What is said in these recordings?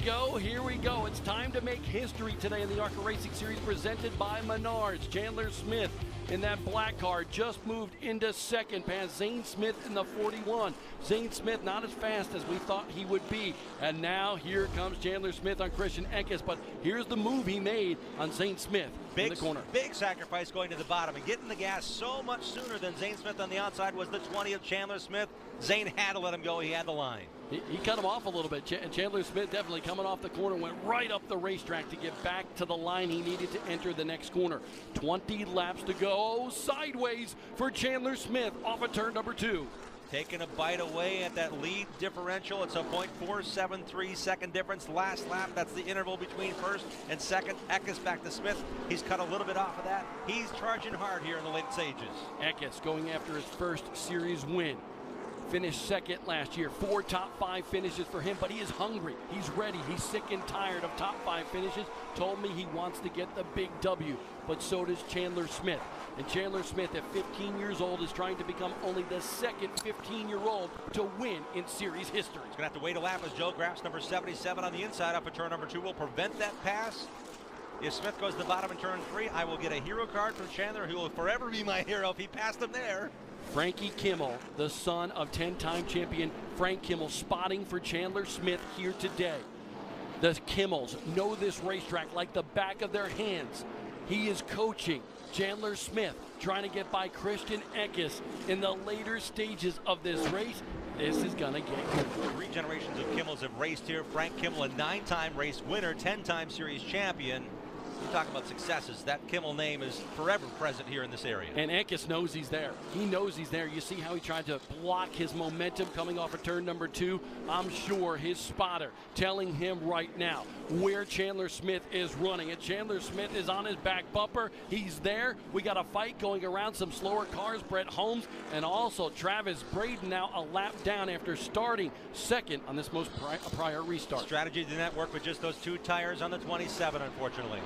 go, here we go. It's time to make history today in the ARCA Racing Series presented by Menards. Chandler Smith in that black car just moved into second past Zane Smith in the 41. Zane Smith not as fast as we thought he would be. And now here comes Chandler Smith on Christian Eckes, but here's the move he made on Zane Smith in the corner. Big sacrifice going to the bottom and getting the gas so much sooner than Zane Smith on the outside was the 20 of Chandler Smith. Zane had to let him go. He had the line. He cut him off a little bit. Chandler Smith definitely coming off the corner, went right up the racetrack to get back to the line he needed to enter the next corner. 20 laps to go. Sideways for Chandler Smith off of turn number 2. Taking a bite away at that lead differential. It's a .473 second difference. Last lap, that's the interval between first and second. Eckes back to Smith. He's cut a little bit off of that. He's charging hard here in the late stages. Eckes going after his first series win. Finished second last year. 4 top 5 finishes for him, but he is hungry. He's ready. He's sick and tired of top 5 finishes. Told me he wants to get the big W, but so does Chandler Smith. And Chandler Smith, at 15 years old, is trying to become only the second 15-year-old to win in series history. He's going to have to wait a lap as Joe Graff's number 77 on the inside off of turn number 2 will prevent that pass. If Smith goes to the bottom in turn 3, I will get a hero card from Chandler, who will forever be my hero if he passed him there. Frankie Kimmel, the son of 10-time champion Frank Kimmel, spotting for Chandler Smith here today. The Kimmels know this racetrack like the back of their hands. He is coaching Chandler Smith, trying to get by Christian Eckes in the later stages of this race. This is going to get good. 3 generations of Kimmels have raced here. Frank Kimmel, a 9-time race winner, 10-time series champion. You talk about successes. That Kimmel name is forever present here in this area. And Eckes knows he's there. He knows he's there. You see how he tried to block his momentum coming off of turn number 2? I'm sure his spotter telling him right now where Chandler Smith is running. And Chandler Smith is on his back bumper. He's there. We got a fight going around some slower cars. Brett Holmes and also Travis Braden now a lap down after starting second on this most prior restart. Strategy did not work with just those 2 tires on the 27, unfortunately.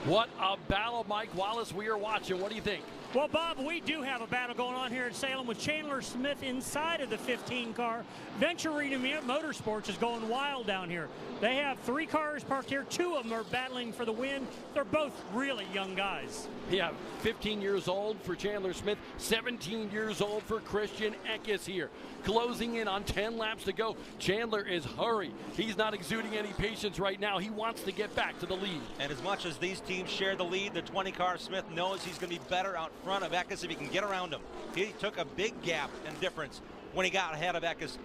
What a battle, Mike Wallace, we are watching. What do you think? Well, Bob, we do have a battle going on here in Salem with Chandler Smith inside of the 15 car. Venture Arena Motorsports is going wild down here. They have 3 cars parked here. 2 of them are battling for the win. They're both really young guys. Yeah, 15 years old for Chandler Smith, 17 years old for Christian Eckes here. Closing in on 10 laps to go. Chandler is hurried. He's not exuding any patience right now. He wants to get back to the lead. And as much as these teams share the lead, the 20 car Smith knows he's going to be better out front of Eckes if he can get around him. He took a big gap and difference when he got ahead of Eckes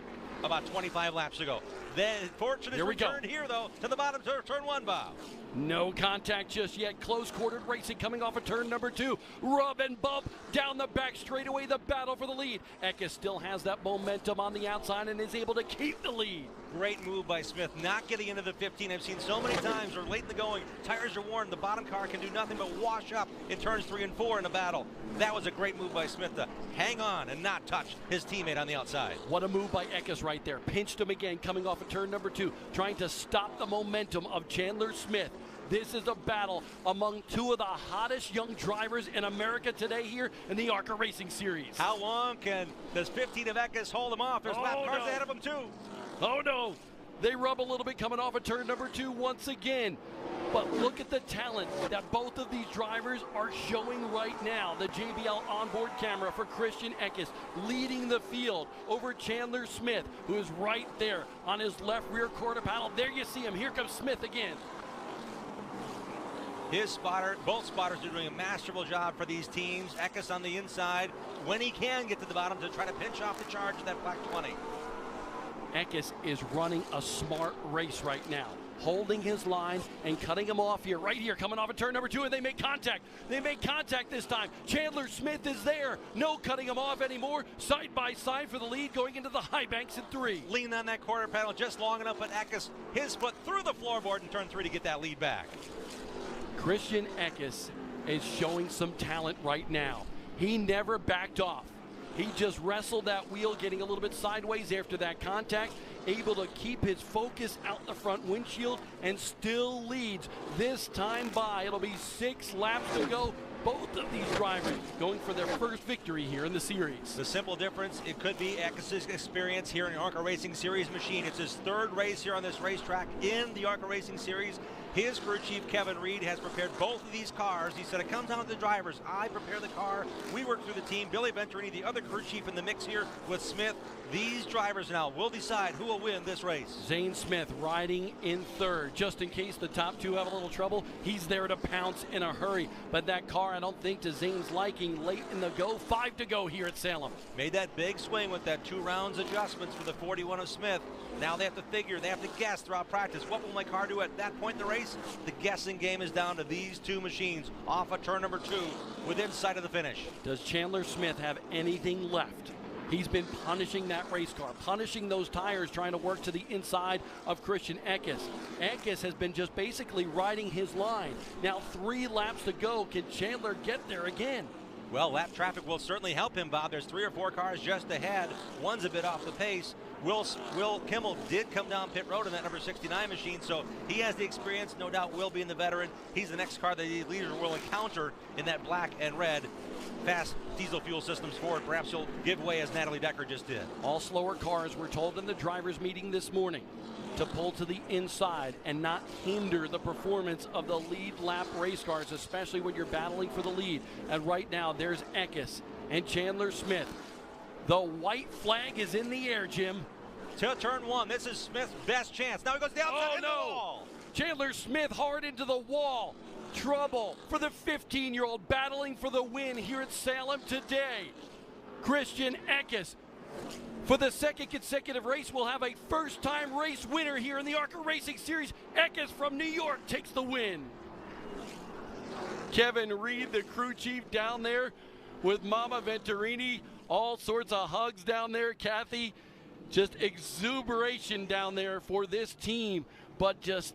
about 25 laps ago. Then fortune is returned here, though, to the bottom of turn 1, Bob. No contact just yet. Close-quartered racing coming off of turn number 2. Rub and bump down the back straightaway. The battle for the lead. Eckes still has that momentum on the outside and is able to keep the lead. Great move by Smith, not getting into the 15. I've seen so many times where late in the going, tires are worn, the bottom car can do nothing but wash up in turns 3 and 4 in a battle. That was a great move by Smith to hang on and not touch his teammate on the outside. What a move by Eckes right there. Pinched him again coming off of turn number 2, trying to stop the momentum of Chandler Smith. This is a battle among 2 of the hottest young drivers in America today here in the ARCA Racing Series. How long can this 15 of Eckes hold him off? There's lap cars ahead of him too. Oh no, they rub a little bit coming off of turn number 2 once again. But look at the talent that both of these drivers are showing right now. The JBL onboard camera for Christian Eckes leading the field over Chandler Smith, who is right there on his left rear quarter panel. There you see him. Here comes Smith again. His spotter, both spotters are doing a masterful job for these teams. Eckes on the inside when he can get to the bottom to try to pinch off the charge of that black 20. Eckes is running a smart race right now, holding his line and cutting him off here, right here, coming off of turn number 2, and they make contact. They make contact this time. Chandler Smith is there. No cutting him off anymore. Side by side for the lead going into the high banks in 3. Lean on that quarter panel just long enough, but Eckes, his foot through the floorboard in turn 3 to get that lead back. Christian Eckes is showing some talent right now. He never backed off. He just wrestled that wheel, getting a little bit sideways after that contact, able to keep his focus out the front windshield, and still leads this time by. It'll be 6 laps to go. both of these drivers going for their first victory here in the series. The simple difference, it could be Eckes' experience here in the ARCA Racing Series machine. It's his third race here on this racetrack in the ARCA Racing Series. His crew chief, Kevin Reed, has prepared both of these cars. He said it comes down to the drivers. I prepare the car. We work through the team. Billy Venturini, the other crew chief in the mix here with Smith. These drivers now will decide who will win this race. Zane Smith riding in third. Just in case the top two have a little trouble, he's there to pounce in a hurry. But that car, I don't think to Zane's liking. Late in the go, 5 to go here at Salem. Made that big swing with that 2 rounds adjustments for the 41 of Smith. Now they have to figure, they have to guess throughout practice. What will my car do at that point in the race? The guessing game is down to these two machines off of turn number 2 within sight of the finish. Does Chandler Smith have anything left? He's been punishing that race car, punishing those tires, trying to work to the inside of Christian Eckes. Eckes has been just basically riding his line. Now 3 laps to go. Can Chandler get there again? Well, lap traffic will certainly help him, Bob. There's 3 or 4 cars just ahead. One's a bit off the pace. Will Kimmel did come down pit road in that number 69 machine, so he has the experience. No doubt will be in the veteran. He's the next car that the leader will encounter in that black and red fast diesel fuel systems Ford. Perhaps he'll give way as Natalie Decker just did. All slower cars, we're told in the drivers' meeting this morning, to pull to the inside and not hinder the performance of the lead lap race cars, especially when you're battling for the lead. And right now, there's Eckes and Chandler Smith. The white flag is in the air, Jim. To turn 1, this is Smith's best chance. Now he goes down Oh, the no. wall. Chandler Smith hard into the wall. Trouble for the 15-year-old battling for the win here at Salem today. Christian Eckes, for the second consecutive race, will have a first-time race winner here in the ARCA Racing Series. Eckes from New York takes the win. Kevin Reed, the crew chief down there with Mama Venturini. All sorts of hugs down there. Kathy, just exuberation down there for this team, but just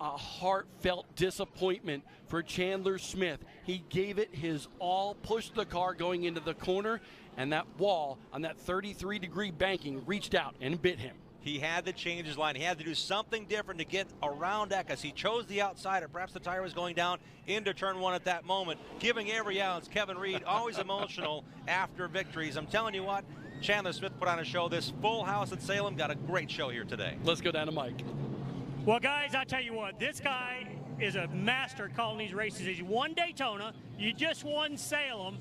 a heartfelt disappointment for Chandler Smith. He gave it his all, pushed the car going into the corner, and that wall on that 33-degree banking reached out and bit him. He had to change his line. He had to do something different to get around Eckes. He chose the outsider. Perhaps the tire was going down into turn 1 at that moment, giving every ounce. Kevin Reed, always emotional after victories. I'm telling you what, Chandler Smith put on a show. This full house at Salem got a great show here today. Let's go down to Mike. Well, guys, I tell you what, this guy is a master at calling these races. He's won Daytona. You just won Salem.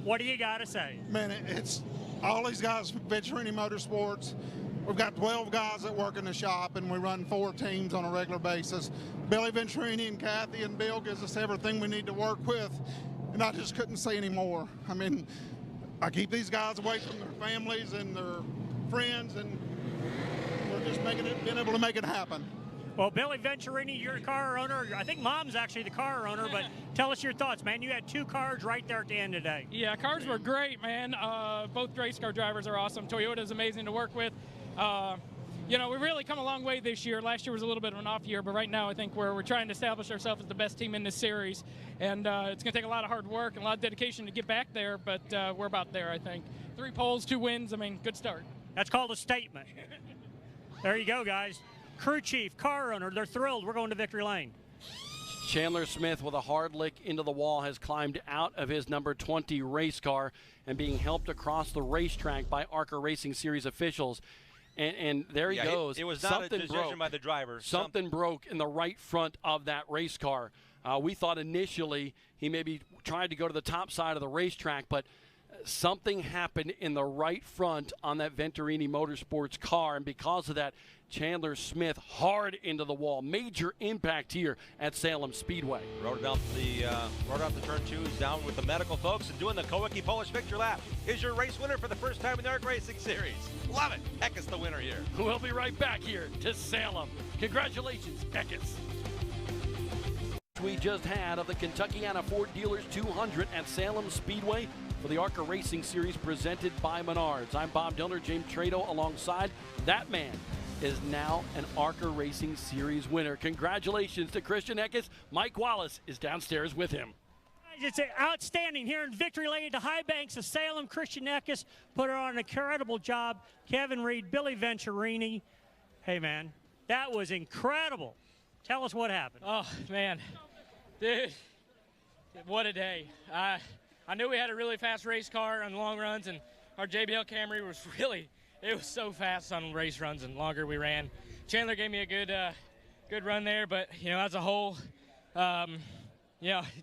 What do you got to say? Man, it's all these guys from Venturini Motorsports. We've got 12 guys that work in the shop, and we run 4 teams on a regular basis. Billy Venturini and Kathy and Bill gives us everything we need to work with, and I just couldn't say any more. I mean, I keep these guys away from their families and their friends, and we're just being able to make it happen. Well, Billy Venturini, you're a car owner. I think Mom's actually the car owner, but tell us your thoughts, man. You had 2 cars right there at the end today. Yeah, cars were great, man. Both race car drivers are awesome. Toyota's amazing to work with. You know, we've really come a long way this year. Last year was a little bit of an off year, but right now I think we're trying to establish ourselves as the best team in this series. And it's going to take a lot of hard work and a lot of dedication to get back there, but we're about there, I think. 3 poles, 2 wins. I mean, good start. That's called a statement. There you go, guys. Crew chief, car owner, they're thrilled. We're going to victory lane. Chandler Smith, with a hard lick into the wall, has climbed out of his number 20 race car and being helped across the racetrack by ARCA Racing Series officials. And there he goes. It was not a decision by the driver. Something broke in the right front of that race car. We thought initially he maybe tried to go to the top side of the racetrack, but something happened in the right front on that Venturini Motorsports car, and because of that, Chandler Smith hard into the wall. Major impact here at Salem Speedway. Rode out the turn 2. He's down with the medical folks and doing the Kowicki Polish victory lap. Is your race winner for the first time in the ARCA Racing Series. Love it. Eckes the winner here. We'll be right back here to Salem. Congratulations, Eckes. We just had of the Kentuckiana Ford Dealers 200 at Salem Speedway for the ARCA Racing Series presented by Menards. I'm Bob Dillner, James Trado alongside. That man is now an ARCA Racing Series winner. Congratulations to Christian Eckes. Mike Wallace is downstairs with him. It's outstanding here in victory lane at the high banks of Salem. Christian Eckes put on an incredible job. Kevin Reed, Billy Venturini. Hey, man, that was incredible. Tell us what happened. Oh, man. Dude, What a day. I knew we had a really fast race car on the long runs, and our JBL Camry was it was so fast on race runs and longer we ran. Chandler gave me a good run there, but, as a whole,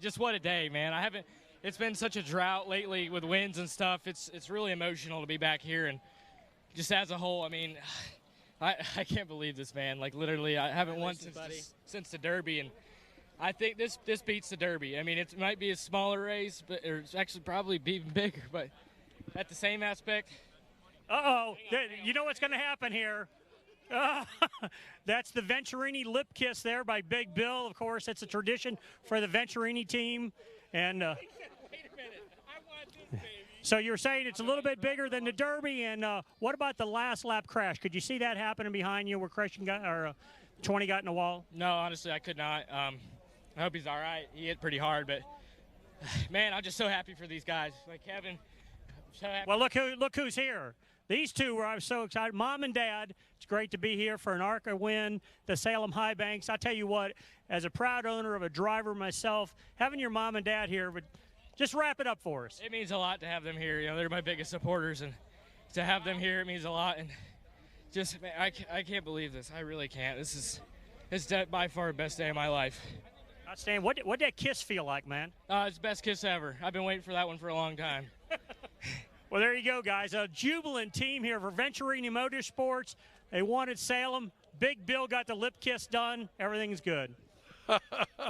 just what a day, man. It's been such a drought lately with winds and stuff. It's really emotional to be back here, and just as a whole, I can't believe this, man. Like, literally, I haven't won since the Derby, and I think this beats the Derby. It might be a smaller race, but it's actually probably even bigger, but at the same aspect. Uh-oh. You know what's going to happen here. That's the Venturini lip kiss there by Big Bill. Of course, it's a tradition for the Venturini team. And Wait a minute. I want this, baby. So you're saying it's a little bit bigger than the Derby. And what about the last lap crash? Could you see that happening behind you where Christian got, or 20 got in the wall? No, honestly, I could not. I hope he's all right. He hit pretty hard, but, man, I'm just so happy for these guys. Like Kevin, I'm so happy. Well, look who's here. These two were, I was so excited. Mom and Dad, it's great to be here for an ARCA win, the Salem High Banks. I tell you what, as a proud owner of a driver myself, having your mom and dad here would just wrap it up for us. It means a lot to have them here. They're my biggest supporters, and to have them here, it means a lot. And just, man, I can't believe this. I really can't. It's by far the best day of my life. Outstanding. What did that kiss feel like, man? It's the best kiss ever. I've been waiting for that one for a long time. Well, there you go, guys. A jubilant team here for Venturini Motorsports. They won at Salem. Big Bill got the lip kiss done. Everything's good.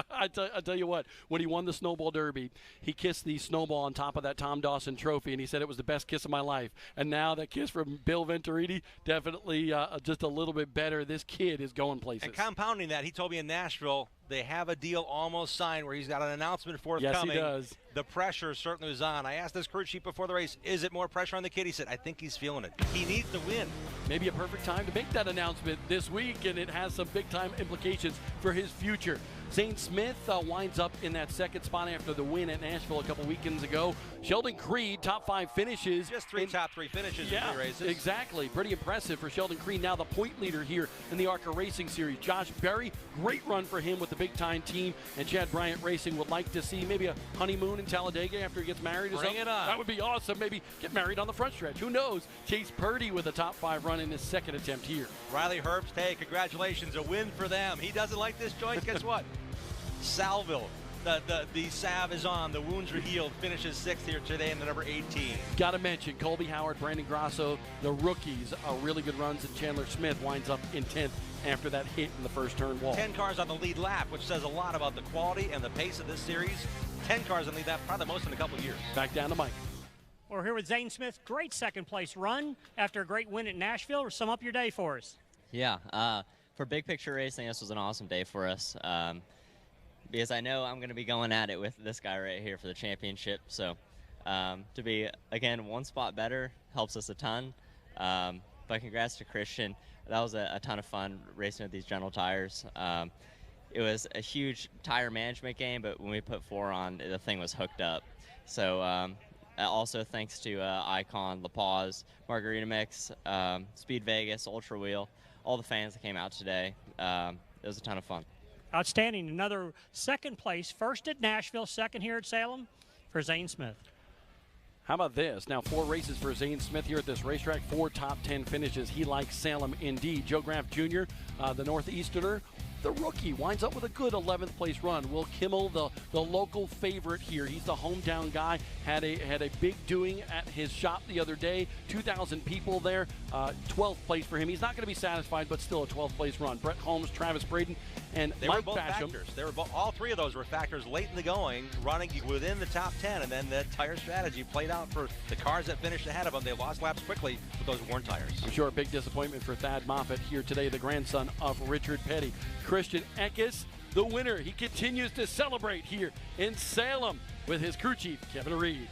I tell you what, when he won the Snowball Derby, he kissed the snowball on top of that Tom Dawson trophy, and he said it was the best kiss of my life. And now that kiss from Bill Venturini, definitely just a little bit better. This kid is going places. And compounding that, he told me in Nashville, they have a deal almost signed where he's got an announcement forthcoming. Yes, he does. The pressure certainly was on. I asked this crew chief before the race, is it more pressure on the kid? He said, I think he's feeling it. He needs to win. Maybe a perfect time to make that announcement this week, and it has some big-time implications for his future. Zane Smith winds up in that second spot after the win at Nashville a couple weekends ago. Sheldon Creed, top 5 finishes. Just top 3 finishes in 3 races. Exactly. Pretty impressive for Sheldon Creed, now the point leader here in the ARCA Racing Series. Josh Berry, great run for him with the big-time team, and Chad Bryant Racing would like to see maybe a honeymoon in Talladega after he gets married or something. Bring it on. That would be awesome. Maybe get married on the front stretch. Who knows? Chase Purdy with a top 5 run in his second attempt here. Riley Herbst, hey, congratulations, a win for them. He doesn't like this joint, guess what? Salville, the salve is on, the wounds are healed, finishes 6th here today in the number 18. Got to mention Colby Howard, Brandon Grasso, the rookies are really good runs, and Chandler Smith winds up in 10th after that hit in the first turn wall. 10 cars on the lead lap, which says a lot about the quality and the pace of this series. 10 cars on the lead lap, probably the most in a couple years. Back down to Mike. We're here with Zane Smith. Great second place run after a great win at Nashville. Sum up your day for us. Yeah, for big picture racing, this was an awesome day for us. Because I know I'm going to be going at it with this guy right here for the championship. So to be, again, one spot better helps us a ton. But congrats to Christian. That was a ton of fun racing with these General tires. It was a huge tire management game, but when we put 4 on, the thing was hooked up. So also thanks to Icon, La Paz, Margarita Mix, Speed Vegas, Ultra Wheel, all the fans that came out today. It was a ton of fun. Outstanding. Another second place, first at Nashville, second here at Salem for Zane Smith. How about this? Now 4 races for Zane Smith here at this racetrack, 4 top 10 finishes. He likes Salem indeed. Joe Graff Jr., the Northeasterner, the rookie, winds up with a good 11th place run. Will Kimmel, the local favorite here. He's the hometown guy. Had a big doing at his shop the other day. 2,000 people there. 12th place for him. He's not going to be satisfied, but still a 12th place run. Brett Holmes, Travis Braden, and they Mike were both Basham. Factors. They were all 3 of those were factors late in the going, running within the top 10, and then the tire strategy played out for the cars that finished ahead of them. They lost laps quickly with those worn tires. I'm sure a big disappointment for Thad Moffitt here today, the grandson of Richard Petty. Christian Eckes, the winner. He continues to celebrate here in Salem with his crew chief, Kevin Reed.